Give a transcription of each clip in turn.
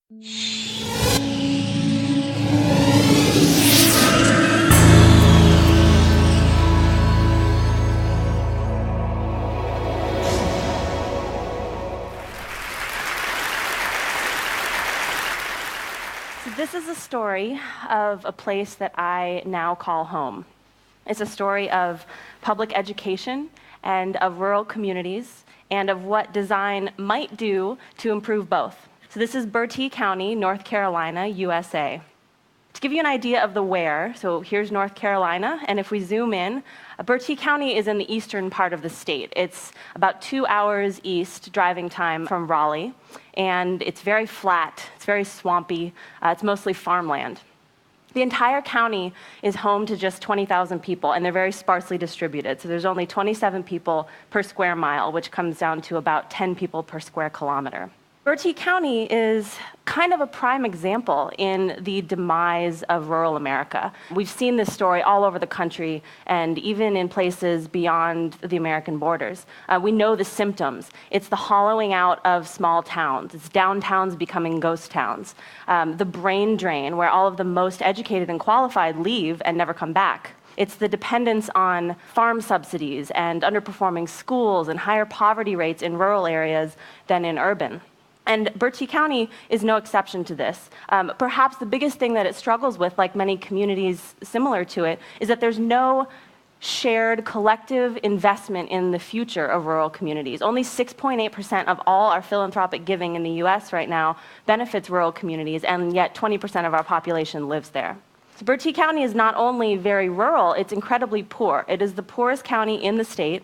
So this is a story of a place that I now call home. It's a story of public education and of rural communities and of what design might do to improve both. So this is Bertie County, North Carolina, USA. To give you an idea of the where, so here's North Carolina, and if we zoom in, Bertie County is in the eastern part of the state. It's about 2 hours east driving time from Raleigh, and it's very flat, it's very swampy, it's mostly farmland. The entire county is home to just 20,000 people, and they're very sparsely distributed. So there's only 27 people per square mile, which comes down to about 10 people per square kilometer. Bertie County is kind of a prime example in the demise of rural America. We've seen this story all over the country and even in places beyond the American borders. We know the symptoms. It's the hollowing out of small towns. It's downtowns becoming ghost towns. The brain drain, where all of the most educated and qualified leave and never come back. It's the dependence on farm subsidies and underperforming schools and higher poverty rates in rural areas than in urban. And Bertie County is no exception to this. Perhaps the biggest thing that it struggles with, like many communities similar to it, is that there's no shared collective investment in the future of rural communities. Only 6.8% of all our philanthropic giving in the US right now benefits rural communities, and yet 20% of our population lives there. So Bertie County is not only very rural, it's incredibly poor. It is the poorest county in the state.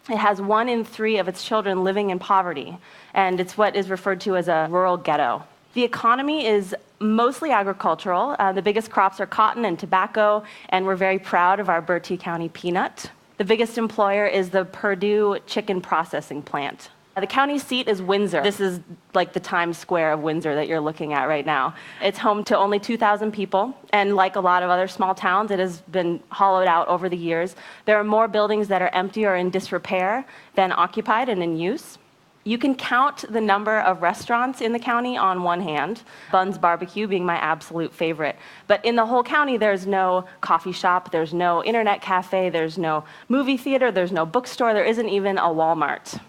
It has 1 in 3 of its children living in poverty, and it's what is referred to as a rural ghetto. The economy is mostly agricultural. The biggest crops are cotton and tobacco, and we're very proud of our Bertie County peanut. The biggest employer is the Purdue chicken processing plant. The county seat is Windsor. This is like the Times Square of Windsor that you're looking at right now. It's home to only 2,000 people, and like a lot of other small towns, it has been hollowed out over the years. There are more buildings that are empty or in disrepair than occupied and in use. You can count the number of restaurants in the county on one hand, Bun's Barbecue being my absolute favorite. But in the whole county, there's no coffee shop, there's no internet cafe, there's no movie theater, there's no bookstore, there isn't even a Walmart.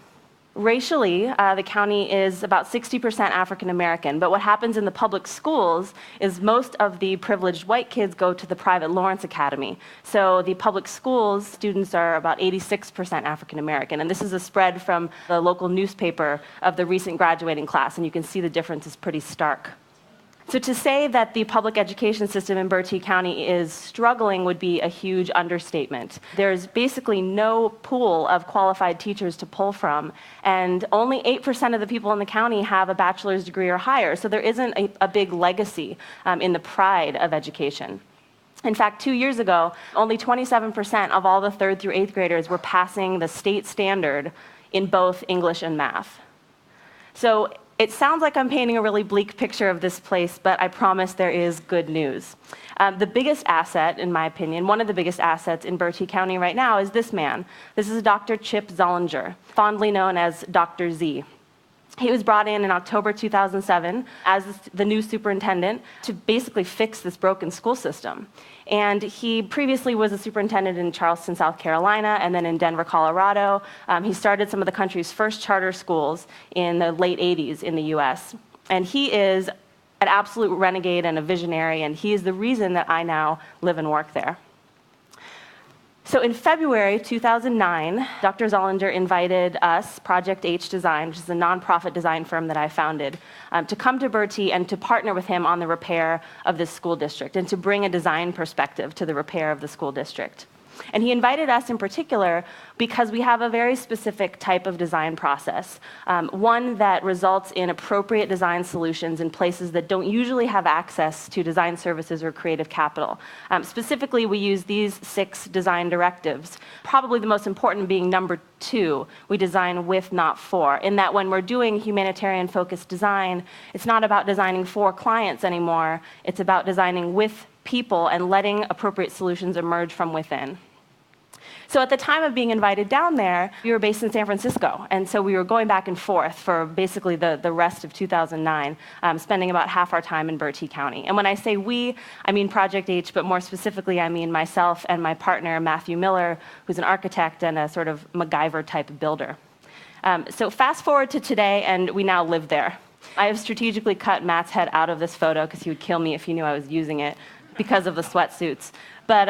Racially, the county is about 60% African American, but what happens in the public schools is most of the privileged white kids go to the private Lawrence Academy. So the public schools students are about 86% African American, and this is a spread from the local newspaper of the recent graduating class, and you can see the difference is pretty stark. So to say that the public education system in Bertie County is struggling would be a huge understatement. There's basically no pool of qualified teachers to pull from, and only 8% of the people in the county have a bachelor's degree or higher, so there isn't a big legacy in the pride of education. In fact, 2 years ago, only 27% of all the 3rd through 8th graders were passing the state standard in both English and math. So it sounds like I'm painting a really bleak picture of this place, but I promise there is good news. The biggest asset, in my opinion, one of the biggest assets in Bertie County right now is this man. This is Dr. Chip Zollinger, fondly known as Dr. Z. He was brought in October 2007 as the new superintendent to basically fix this broken school system. And he previously was a superintendent in Charleston, South Carolina, and then in Denver, Colorado. He started some of the country's first charter schools in the late 80s in the US. And he is an absolute renegade and a visionary, and he is the reason that I now live and work there. So in February 2009, Dr. Zollinger invited us, Project H Design, which is a nonprofit design firm that I founded, to come to Bertie and to partner with him on the repair of this school district and to bring a design perspective to the repair of the school district. And he invited us in particular because we have a very specific type of design process, one that results in appropriate design solutions in places that don't usually have access to design services or creative capital. Specifically, we use these 6 design directives, probably the most important being number 2, we design with, not for, in that when we're doing humanitarian-focused design, it's not about designing for clients anymore, it's about designing with people and letting appropriate solutions emerge from within. So at the time of being invited down there, we were based in San Francisco. And so we were going back and forth for basically the rest of 2009, spending about half our time in Bertie County. And when I say we, I mean Project H, but more specifically, I mean myself and my partner, Matthew Miller, who's an architect and a sort of MacGyver-type builder. So fast forward to today, and we now live there. I have strategically cut Matt's head out of this photo because he would kill me if he knew I was using it because of the sweatsuits. But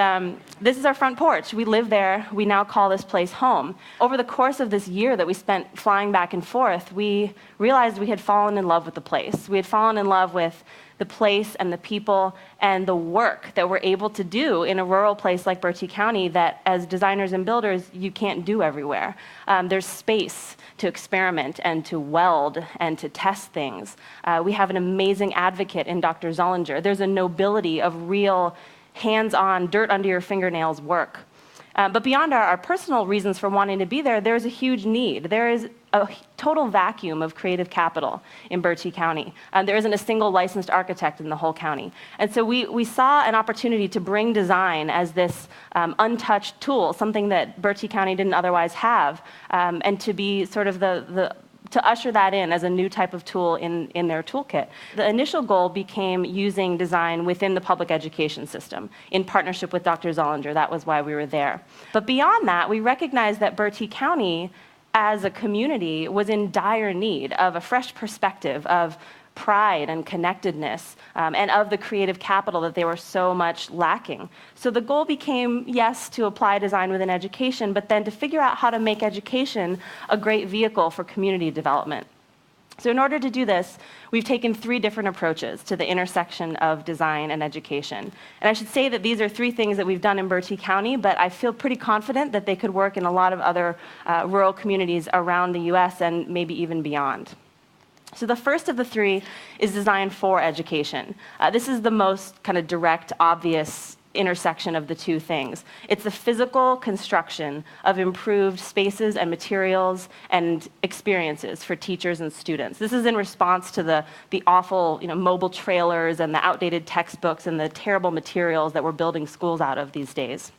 this is our front porch. We live there. We now call this place home. Over the course of this year that we spent flying back and forth, we realized we had fallen in love with the place. We had fallen in love with the place and the people and the work that we're able to do in a rural place like Bertie County that, as designers and builders, you can't do everywhere. There's space to experiment and to weld and to test things. We have an amazing advocate in Dr. Zollinger. There's a nobility of real hands-on, dirt-under-your-fingernails work. But beyond our personal reasons for wanting to be there, there's a huge need. There is a total vacuum of creative capital in Bertie County. There isn't a single licensed architect in the whole county. And so we saw an opportunity to bring design as this untouched tool, something that Bertie County didn't otherwise have, and to be sort of to usher that in as a new type of tool in their toolkit. The initial goal became using design within the public education system in partnership with Dr. Zollinger. That was why we were there. But beyond that, we recognized that Bertie County as a community was in dire need of a fresh perspective of pride and connectedness, and of the creative capital that they were so much lacking. So the goal became, yes, to apply design within education, but then to figure out how to make education a great vehicle for community development. So in order to do this, we've taken 3 different approaches to the intersection of design and education. And I should say that these are 3 things that we've done in Bertie County, but I feel pretty confident that they could work in a lot of other rural communities around the US and maybe even beyond. So the first of the 3 is design for education. This is the most kind of direct, obvious intersection of the 2 things. It's the physical construction of improved spaces and materials and experiences for teachers and students. This is in response to the awful, mobile trailers and the outdated textbooks and the terrible materials that we're building schools out of these days.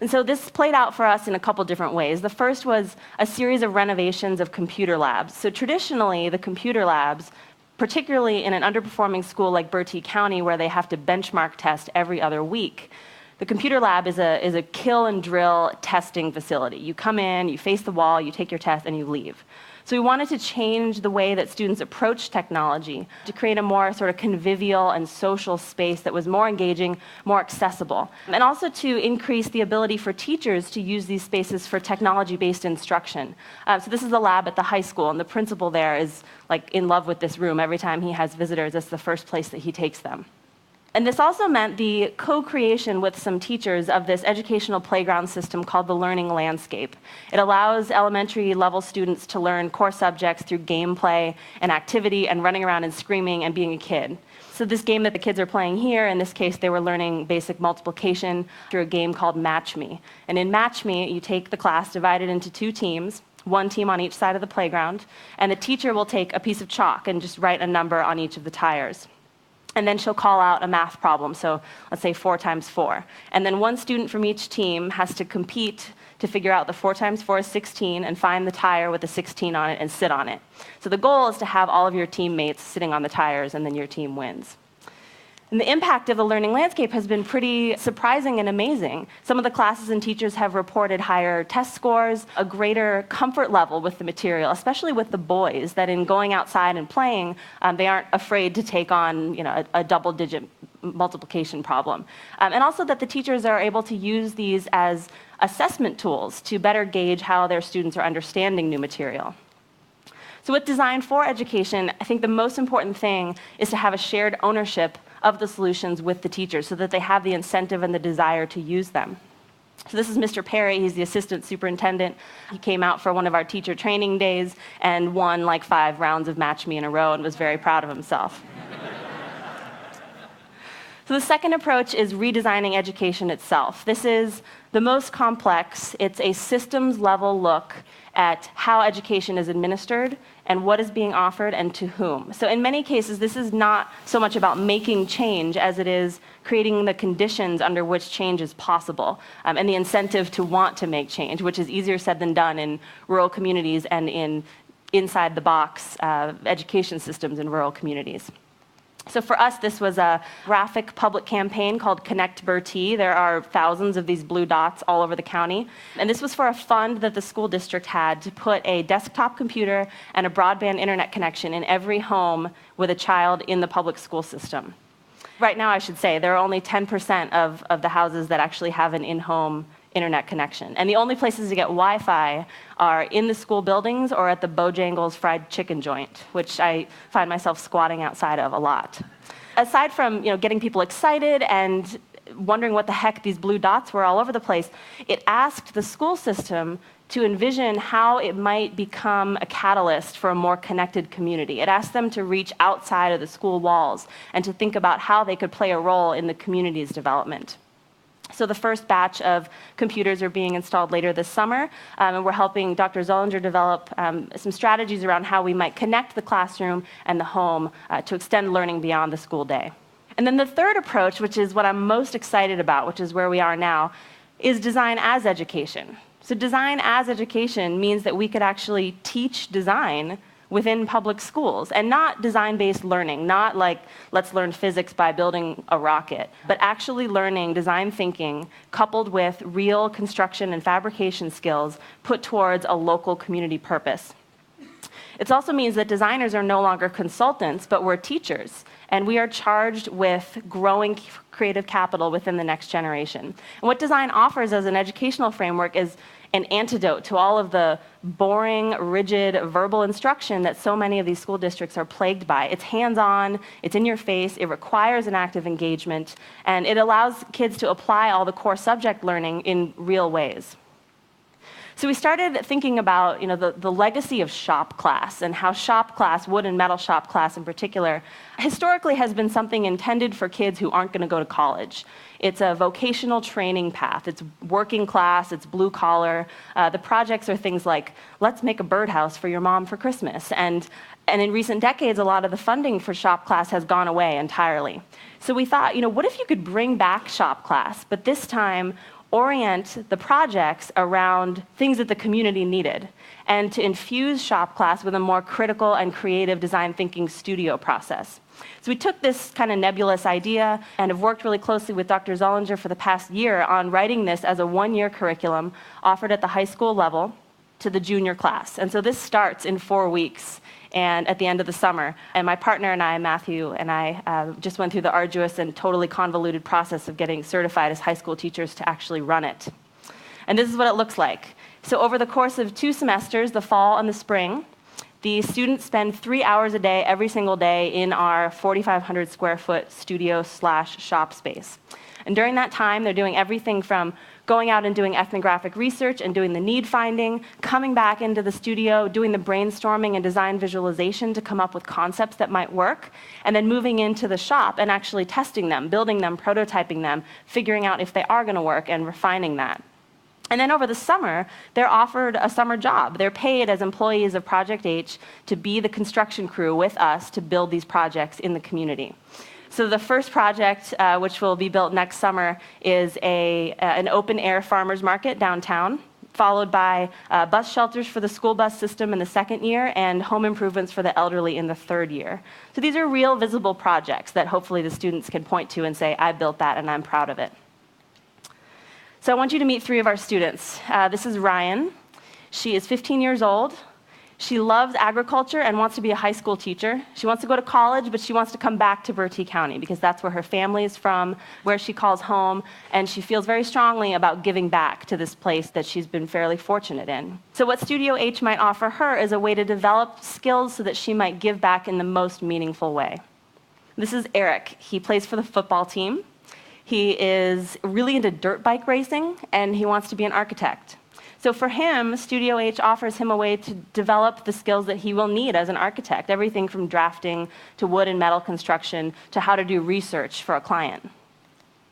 And so this played out for us in a couple different ways. The first was a series of renovations of computer labs. So traditionally, the computer labs, particularly in an underperforming school like Bertie County, where they have to benchmark test every other week, the computer lab is a kill and drill testing facility. You come in, you face the wall, you take your test, and you leave. So we wanted to change the way that students approach technology to create a more sort of convivial and social space that was more engaging, more accessible, and also to increase the ability for teachers to use these spaces for technology-based instruction. So this is the lab at the high school, and the principal there is like in love with this room. Every time he has visitors, it's the first place that he takes them. And this also meant the co-creation with some teachers of this educational playground system called the Learning Landscape. It allows elementary level students to learn core subjects through gameplay and activity and running around and screaming and being a kid. So this game that the kids are playing here, in this case, they were learning basic multiplication through a game called Match Me. And in Match Me, you take the class divided into 2 teams, 1 team on each side of the playground, and the teacher will take a piece of chalk and just write a number on each of the tires. And then she'll call out a math problem, so let's say 4 times 4. And then 1 student from each team has to compete to figure out the 4 times 4 is 16 and find the tire with a 16 on it and sit on it. So the goal is to have all of your teammates sitting on the tires, and then your team wins. And the impact of the learning landscape has been pretty surprising and amazing. Some of the classes and teachers have reported higher test scores, a greater comfort level with the material, especially with the boys, that in going outside and playing, they aren't afraid to take on a double-digit multiplication problem. And also that the teachers are able to use these as assessment tools to better gauge how their students are understanding new material. So with design for education, I think the most important thing is to have a shared ownership of the solutions with the teachers so that they have the incentive and the desire to use them. So this is Mr. Perry. He's the assistant superintendent. He came out for one of our teacher training days and won like 5 rounds of Match Me in a row and was very proud of himself. So the second approach is redesigning education itself. This is the most complex. It's a systems-level look at how education is administered and what is being offered and to whom. So in many cases, this is not so much about making change as it is creating the conditions under which change is possible, and the incentive to want to make change, which is easier said than done in rural communities and in inside-the-box education systems in rural communities. So for us, this was a graphic public campaign called Connect Bertie. There are thousands of these blue dots all over the county. And this was for a fund that the school district had to put a desktop computer and a broadband internet connection in every home with a child in the public school system. Right now, I should say, there are only 10% of the houses that actually have an in-home internet connection. And the only places to get Wi-Fi are in the school buildings or at the Bojangles fried chicken joint, which I find myself squatting outside of a lot. Aside from getting people excited and wondering what the heck these blue dots were all over the place, it asked the school system to envision how it might become a catalyst for a more connected community. It asked them to reach outside of the school walls and to think about how they could play a role in the community's development. So the first batch of computers are being installed later this summer, and we're helping Dr. Zollinger develop some strategies around how we might connect the classroom and the home to extend learning beyond the school day. And then the third approach, which is what I'm most excited about, which is where we are now, is design as education. So design as education means that we could actually teach design within public schools, and not design-based learning, not like let's learn physics by building a rocket, but actually learning design thinking coupled with real construction and fabrication skills put towards a local community purpose. It also means that designers are no longer consultants, but we're teachers, and we are charged with growing creative capital within the next generation. And what design offers as an educational framework is an antidote to all of the boring, rigid, verbal instruction that so many of these school districts are plagued by. It's hands-on, it's in your face, it requires an active engagement, and it allows kids to apply all the core subject learning in real ways. So we started thinking about the legacy of shop class and how shop class, wood and metal shop class in particular, historically has been something intended for kids who aren't going to go to college. It's a vocational training path. It's working class, it's blue collar. The projects are things like, let's make a birdhouse for your mom for Christmas. And in recent decades, a lot of the funding for shop class has gone away entirely. So we thought, what if you could bring back shop class, but this time orient the projects around things that the community needed, and to infuse shop class with a more critical and creative design thinking studio process. So we took this kind of nebulous idea and have worked really closely with Dr. Zollinger for the past year on writing this as a one-year curriculum offered at the high school level to the junior class. And so this starts in 4 weeks and at the end of the summer. And my partner and I, Matthew, and I just went through the arduous and totally convoluted process of getting certified as high school teachers to actually run it. And this is what it looks like. So over the course of 2 semesters, the fall and the spring, the students spend 3 hours a day, every single day, in our 4,500 square foot studio/shop space. And during that time, they're doing everything from going out and doing ethnographic research and doing the need finding, coming back into the studio, doing the brainstorming and design visualization to come up with concepts that might work, and then moving into the shop and actually testing them, building them, prototyping them, figuring out if they are going to work and refining that. And then over the summer, they're offered a summer job. They're paid as employees of Project H to be the construction crew with us to build these projects in the community. So the first project, which will be built next summer, is an open-air farmers market downtown, followed by bus shelters for the school bus system in the second year and home improvements for the elderly in the third year. So these are real visible projects that hopefully the students can point to and say, I built that and I'm proud of it. So I want you to meet 3 of our students. This is Ryan. She is 15 years old. She loves agriculture and wants to be a high school teacher. She wants to go to college, but she wants to come back to Bertie County because that's where her family is from, where she calls home, and she feels very strongly about giving back to this place that she's been fairly fortunate in. So what Studio H might offer her is a way to develop skills so that she might give back in the most meaningful way. This is Eric. He plays for the football team. He is really into dirt bike racing, and he wants to be an architect. So for him, Studio H offers him a way to develop the skills that he will need as an architect, everything from drafting to wood and metal construction to how to do research for a client.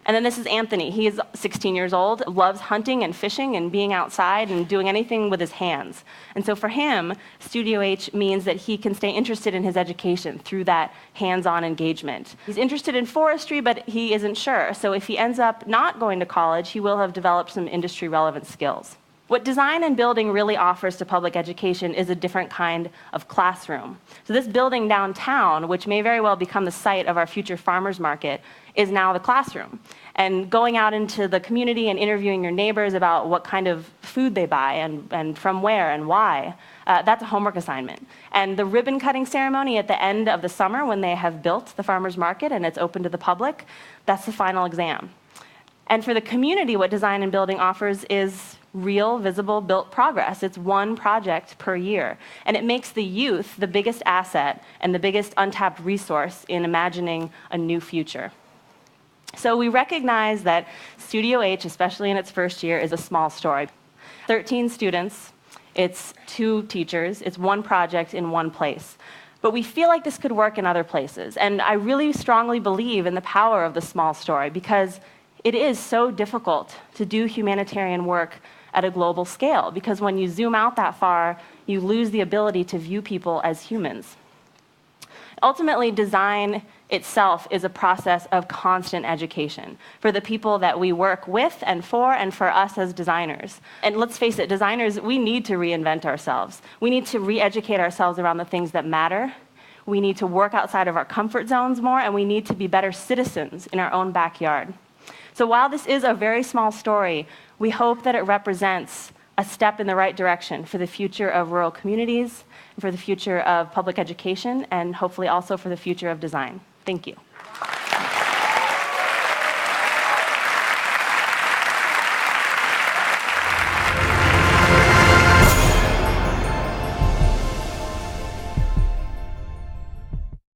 And then this is Anthony. He is 16 years old, loves hunting and fishing and being outside and doing anything with his hands. And so for him, Studio H means that he can stay interested in his education through that hands-on engagement. He's interested in forestry, but he isn't sure. So if he ends up not going to college, he will have developed some industry-relevant skills. What design and building really offers to public education is a different kind of classroom. So this building downtown, which may very well become the site of our future farmers market, is now the classroom. And going out into the community and interviewing your neighbors about what kind of food they buy and from where and why, that's a homework assignment. And the ribbon cutting ceremony at the end of the summer when they have built the farmers market and it's open to the public, that's the final exam. And for the community, what design and building offers is real, visible, built progress. It's one project per year. And it makes the youth the biggest asset and the biggest untapped resource in imagining a new future. So we recognize that Studio H, especially in its first year, is a small story. 13 students, it's 2 teachers, it's one project in one place. But we feel like this could work in other places. And I really strongly believe in the power of the small story because it is so difficult to do humanitarian work at a global scale, because when you zoom out that far, you lose the ability to view people as humans. Ultimately, design itself is a process of constant education for the people that we work with and for us as designers. And let's face it, designers, we need to reinvent ourselves. We need to re-educate ourselves around the things that matter. We need to work outside of our comfort zones more, and we need to be better citizens in our own backyard. So while this is a very small story, we hope that it represents a step in the right direction for the future of rural communities, for the future of public education, and hopefully also for the future of design. Thank you.